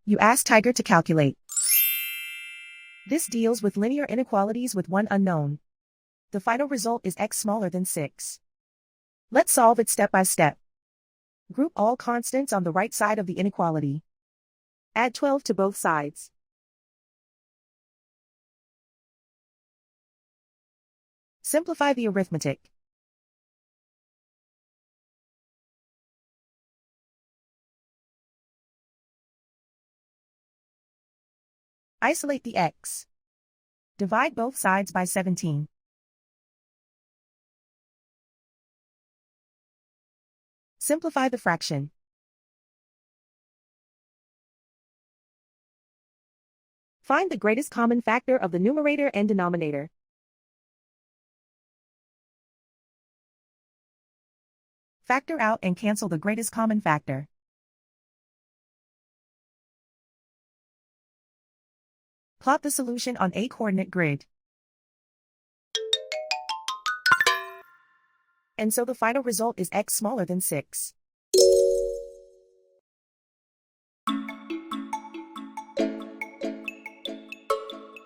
You ask Tiger to calculate. This deals with linear inequalities with one unknown. The final result is x smaller than 6. Let's solve it step by step. Group all constants on the right side of the inequality. Add 12 to both sides. Simplify the arithmetic. Isolate the x. Divide both sides by 17. Simplify the fraction. Find the greatest common factor of the numerator and denominator. Factor out and cancel the greatest common factor. Plot the solution on a coordinate grid. And so the final result is x smaller than 6.